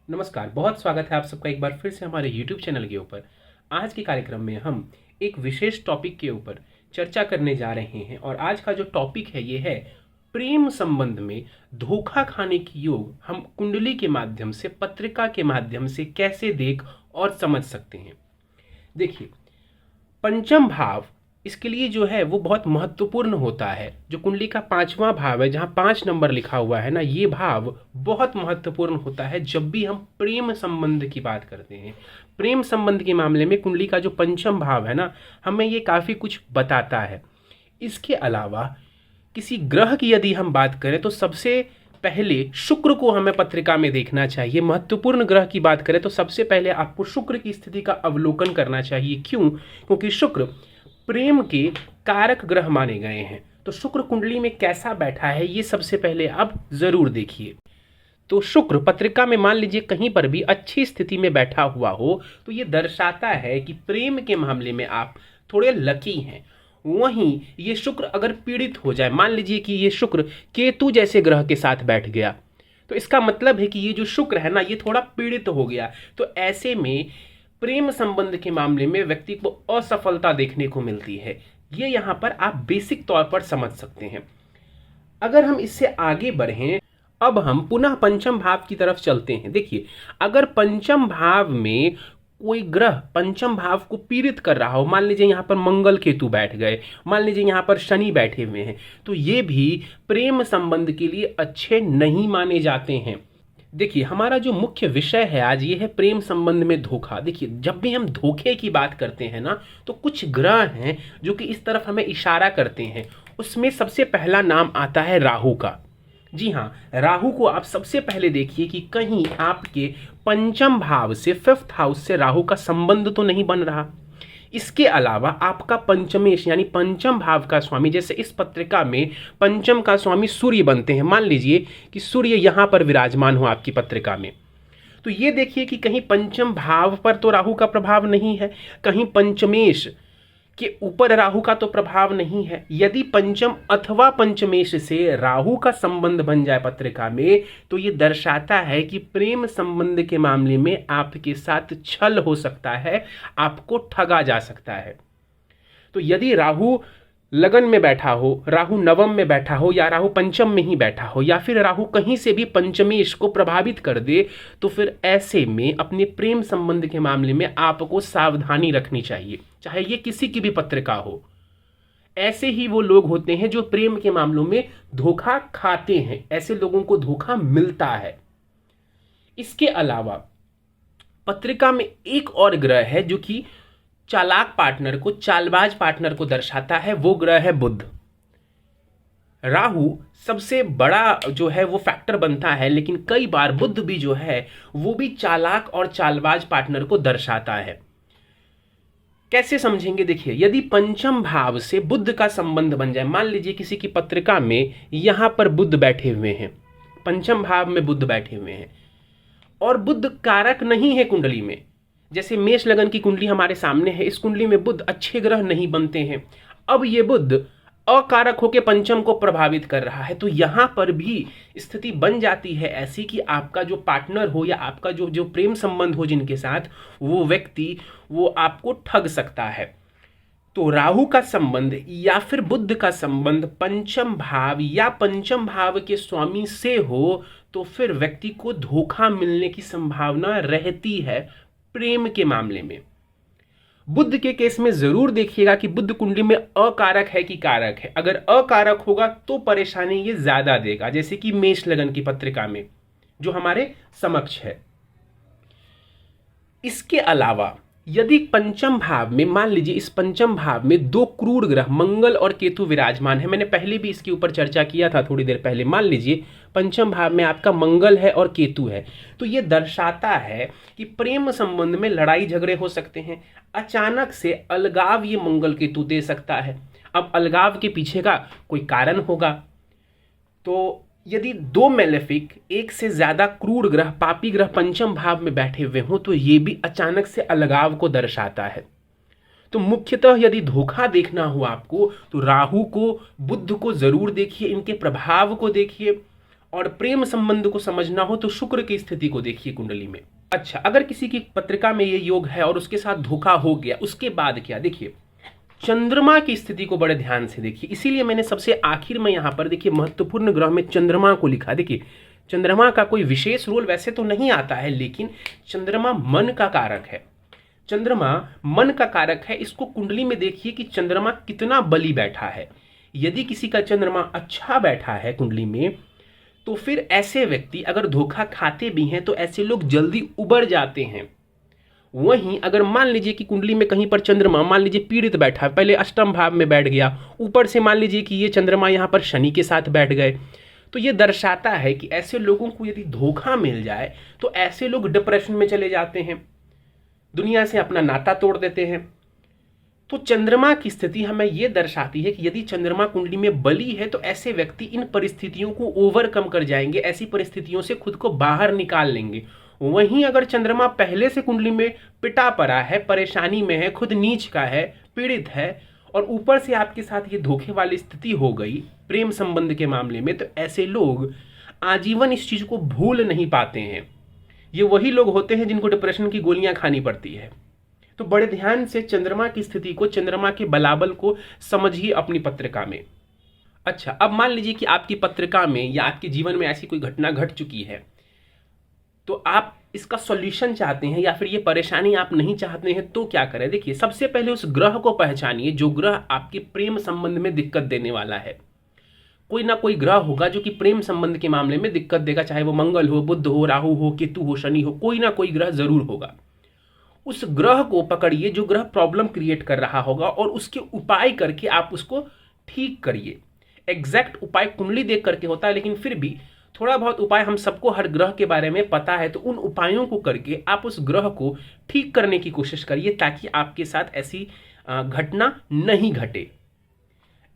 नमस्कार, बहुत स्वागत है आप सबका एक बार फिर से हमारे YouTube चैनल के ऊपर। आज के कार्यक्रम में हम एक विशेष टॉपिक के ऊपर चर्चा करने जा रहे हैं और आज का जो टॉपिक है ये है प्रेम संबंध में धोखा खाने की योग हम कुंडली के माध्यम से, पत्रिका के माध्यम से कैसे देख और समझ सकते हैं। देखिए, पंचम भाव इसके लिए जो है वो बहुत महत्वपूर्ण होता है। जो कुंडली का पांचवा भाव है, जहाँ 5 नंबर लिखा हुआ है ना, ये भाव बहुत महत्वपूर्ण होता है जब भी हम प्रेम संबंध की बात करते हैं। प्रेम संबंध के मामले में कुंडली का जो पंचम भाव है ना, हमें ये काफ़ी कुछ बताता है। इसके अलावा किसी ग्रह की यदि हम बात करें तो सबसे पहले शुक्र को हमें पत्रिका में देखना चाहिए। महत्वपूर्ण ग्रह की बात करें तो सबसे पहले आपको शुक्र की स्थिति का अवलोकन करना चाहिए। क्यों? क्योंकि शुक्र प्रेम के कारक ग्रह माने गए हैं। तो शुक्र कुंडली में कैसा बैठा है ये सबसे पहले आप जरूर देखिए। तो शुक्र पत्रिका में मान लीजिए कहीं पर भी अच्छी स्थिति में बैठा हुआ हो तो ये दर्शाता है कि प्रेम के मामले में आप थोड़े लकी हैं। वहीं ये शुक्र अगर पीड़ित हो जाए, मान लीजिए कि ये शुक्र केतु जैसे ग्रह के साथ बैठ गया, तो इसका मतलब है कि ये जो शुक्र है ना, ये थोड़ा पीड़ित हो गया। तो ऐसे में प्रेम संबंध के मामले में व्यक्ति को असफलता देखने को मिलती है। ये यहाँ पर आप बेसिक तौर पर समझ सकते हैं। अगर हम इससे आगे बढ़ें, अब हम पुनः पंचम भाव की तरफ चलते हैं। देखिए, अगर पंचम भाव में कोई ग्रह पंचम भाव को पीड़ित कर रहा हो, मान लीजिए यहाँ पर मंगल केतु बैठ गए, मान लीजिए यहाँ पर शनि बैठे हुए हैं, तो ये भी प्रेम संबंध के लिए अच्छे नहीं माने जाते हैं। देखिए, हमारा जो मुख्य विषय है आज ये है प्रेम संबंध में धोखा। देखिए, जब भी हम धोखे की बात करते हैं ना, तो कुछ ग्रह हैं जो कि इस तरफ हमें इशारा करते हैं। उसमें सबसे पहला नाम आता है राहु का। जी हाँ, राहु को आप सबसे पहले देखिए कि कहीं आपके पंचम भाव से, 5th हाउस से राहु का संबंध तो नहीं बन रहा। इसके अलावा आपका पंचमेश यानी पंचम भाव का स्वामी, जैसे इस पत्रिका में पंचम का स्वामी सूर्य बनते हैं, मान लीजिए कि सूर्य यहां पर विराजमान हो आपकी पत्रिका में, तो ये देखिए कि कहीं पंचम भाव पर तो राहु का प्रभाव नहीं है, कहीं पंचमेश के ऊपर राहु का तो प्रभाव नहीं है। यदि पंचम अथवा पंचमेश से राहु का संबंध बन जाए पत्रिका में, तो ये दर्शाता है कि प्रेम संबंध के मामले में आपके साथ छल हो सकता है, आपको ठगा जा सकता है। तो यदि राहु लगन में बैठा हो, राहु नवम में बैठा हो, या राहु पंचम में ही बैठा हो, या फिर राहु कहीं से भी पंचमेश को प्रभावित कर दे, तो फिर ऐसे में अपने प्रेम संबंध के मामले में आपको सावधानी रखनी चाहिए, चाहे ये किसी की भी पत्रिका हो। ऐसे ही वो लोग होते हैं जो प्रेम के मामलों में धोखा खाते हैं, ऐसे लोगों को धोखा मिलता है। इसके अलावा पत्रिका में एक और ग्रह है जो कि चालाक पार्टनर को, चालबाज पार्टनर को दर्शाता है, वो ग्रह है बुध। राहु सबसे बड़ा जो है वो फैक्टर बनता है, लेकिन कई बार बुध भी जो है वो भी चालाक और चालबाज पार्टनर को दर्शाता है। कैसे समझेंगे? देखिए, यदि पंचम भाव से बुध का संबंध बन जाए, मान लीजिए किसी की पत्रिका में यहां पर बुध बैठे हुए हैं, पंचम भाव में बुध बैठे हुए हैं, और बुध कारक नहीं है कुंडली में। जैसे मेष लगन की कुंडली हमारे सामने है, इस कुंडली में बुध अच्छे ग्रह नहीं बनते हैं। अब ये बुध अकारक होकर पंचम को प्रभावित कर रहा है, तो यहां पर भी स्थिति बन जाती है ऐसी कि आपका जो पार्टनर हो या आपका जो जो प्रेम संबंध हो जिनके साथ, वो व्यक्ति वो आपको ठग सकता है। तो राहु का संबंध या फिर बुध का संबंध पंचम भाव या पंचम भाव के स्वामी से हो, तो फिर व्यक्ति को धोखा मिलने की संभावना रहती है प्रेम के मामले में। बुध के केस में जरूर देखिएगा कि बुध कुंडली में अकारक है कि कारक है। अगर अकारक होगा तो परेशानी ये ज्यादा देगा, जैसे कि मेष लगन की पत्रिका में जो हमारे समक्ष है। इसके अलावा यदि पंचम भाव में, मान लीजिए इस पंचम भाव में 2 क्रूर ग्रह मंगल और केतु विराजमान है, मैंने पहले भी इसके ऊपर चर्चा किया था थोड़ी देर पहले। मान लीजिए पंचम भाव में आपका मंगल है और केतु है, तो ये दर्शाता है कि प्रेम संबंध में लड़ाई झगड़े हो सकते हैं। अचानक से अलगाव ये मंगल केतु दे सकता है। अब अलगाव के पीछे का कोई कारण होगा। तो यदि 2 मेलेफिक, एक से ज्यादा क्रूर ग्रह, पापी ग्रह पंचम भाव में बैठे हुए हों, तो ये भी अचानक से अलगाव को दर्शाता है। तो मुख्यतः यदि धोखा देखना हो आपको, तो राहु को, बुध को जरूर देखिए, इनके प्रभाव को देखिए, और प्रेम संबंध को समझना हो तो शुक्र की स्थिति को देखिए कुंडली में। अच्छा, अगर किसी की पत्रिका में ये योग है और उसके साथ धोखा हो गया, उसके बाद क्या, देखिए चंद्रमा की स्थिति को बड़े ध्यान से देखिए। इसीलिए मैंने सबसे आखिर में यहाँ पर देखिए महत्वपूर्ण ग्रह में चंद्रमा को लिखा। देखिए चंद्रमा का कोई विशेष रोल वैसे तो नहीं आता है, लेकिन चंद्रमा मन का कारक है। चंद्रमा मन का कारक है। इसको कुंडली में देखिए कि चंद्रमा कितना बली बैठा है। यदि किसी का चंद्रमा अच्छा बैठा है कुंडली में, तो फिर ऐसे व्यक्ति अगर धोखा खाते भी हैं तो ऐसे लोग जल्दी उबर जाते हैं। वहीं अगर मान लीजिए कि कुंडली में कहीं पर चंद्रमा मान लीजिए पीड़ित बैठा है, पहले अष्टम भाव में बैठ गया, ऊपर से मान लीजिए कि ये चंद्रमा यहाँ पर शनि के साथ बैठ गए, तो ये दर्शाता है कि ऐसे लोगों को यदि धोखा मिल जाए तो ऐसे लोग डिप्रेशन में चले जाते हैं, दुनिया से अपना नाता तोड़ देते हैं। तो चंद्रमा की स्थिति हमें यह दर्शाती है कि यदि चंद्रमा कुंडली में बली है तो ऐसे व्यक्ति इन परिस्थितियों को ओवरकम कर जाएंगे, ऐसी परिस्थितियों से खुद को बाहर निकाल लेंगे। वहीं अगर चंद्रमा पहले से कुंडली में पिटा पड़ा है, परेशानी में है, खुद नीच का है, पीड़ित है, और ऊपर से आपके साथ ये धोखे वाली स्थिति हो गई प्रेम संबंध के मामले में, तो ऐसे लोग आजीवन इस चीज को भूल नहीं पाते हैं। ये वही लोग होते हैं जिनको डिप्रेशन की गोलियां खानी पड़ती है। तो बड़े ध्यान से चंद्रमा की स्थिति को, चंद्रमा के बलाबल को समझिए अपनी पत्रिका में। अच्छा, अब मान लीजिए कि आपकी पत्रिका में या आपके जीवन में ऐसी कोई घटना घट चुकी है, तो आप इसका सॉल्यूशन चाहते हैं या फिर ये परेशानी आप नहीं चाहते हैं, तो क्या करें। देखिए सबसे पहले उस ग्रह को पहचानिए जो ग्रह आपके प्रेम संबंध में दिक्कत देने वाला है। कोई ना कोई ग्रह होगा जो कि प्रेम संबंध के मामले में दिक्कत देगा, चाहे वो मंगल हो, बुध हो, राहु हो, केतु हो, शनि हो, कोई ना कोई ग्रह जरूर होगा। उस ग्रह को पकड़िए जो ग्रह प्रॉब्लम क्रिएट कर रहा होगा और उसके उपाय करके आप उसको ठीक करिए। एग्जैक्ट उपाय कुंडली देख करके होता है, लेकिन फिर भी थोड़ा बहुत उपाय हम सबको हर ग्रह के बारे में पता है, तो उन उपायों को करके आप उस ग्रह को ठीक करने की कोशिश करिए ताकि आपके साथ ऐसी घटना नहीं घटे।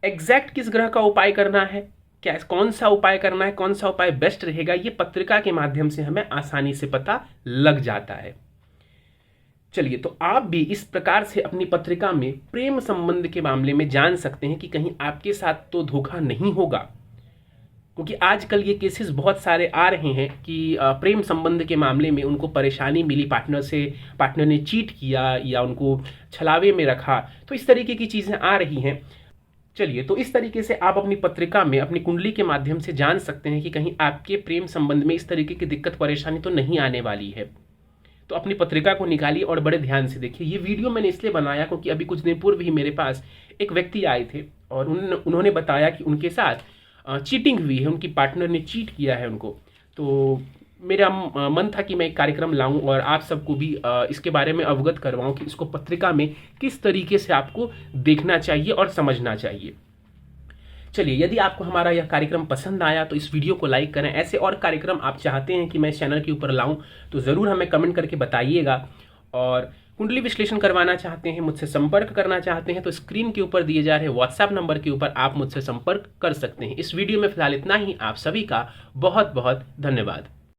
एग्जैक्ट किस ग्रह का उपाय करना है, क्या कौन सा उपाय करना है, कौन सा उपाय बेस्ट रहेगा, ये पत्रिका के माध्यम से हमें आसानी से पता लग जाता है। चलिए, तो आप भी इस प्रकार से अपनी पत्रिका में प्रेम संबंध के मामले में जान सकते हैं कि कहीं आपके साथ तो धोखा नहीं होगा, क्योंकि आजकल ये केसेस बहुत सारे आ रहे हैं कि प्रेम संबंध के मामले में उनको परेशानी मिली, पार्टनर ने चीट किया या उनको छलावे में रखा, तो इस तरीके की चीज़ें आ रही हैं। चलिए, तो इस तरीके से आप अपनी पत्रिका में अपनी कुंडली के माध्यम से जान सकते हैं कि कहीं आपके प्रेम संबंध में इस तरीके की दिक्कत परेशानी तो नहीं आने वाली है। तो अपनी पत्रिका को निकालिए और बड़े ध्यान से देखिए। ये वीडियो मैंने इसलिए बनाया क्योंकि अभी कुछ दिन पूर्व ही मेरे पास एक व्यक्ति आए थे और उन्होंने बताया कि उनके साथ चीटिंग हुई है, उनकी पार्टनर ने चीट किया है उनको। तो मेरा मन था कि मैं एक कार्यक्रम लाऊं और आप सबको भी इसके बारे में अवगत करवाऊं कि इसको पत्रिका में किस तरीके से आपको देखना चाहिए और समझना चाहिए। चलिए, यदि आपको हमारा यह कार्यक्रम पसंद आया तो इस वीडियो को लाइक करें। ऐसे और कार्यक्रम आप चाहते हैं कि मैं चैनल के ऊपर लाऊं तो ज़रूर हमें कमेंट करके बताइएगा। और कुंडली विश्लेषण करवाना चाहते हैं, मुझसे संपर्क करना चाहते हैं, तो स्क्रीन के ऊपर दिए जा रहे व्हाट्सएप नंबर के ऊपर आप मुझसे संपर्क कर सकते हैं। इस वीडियो में फिलहाल इतना ही। आप सभी का बहुत बहुत धन्यवाद।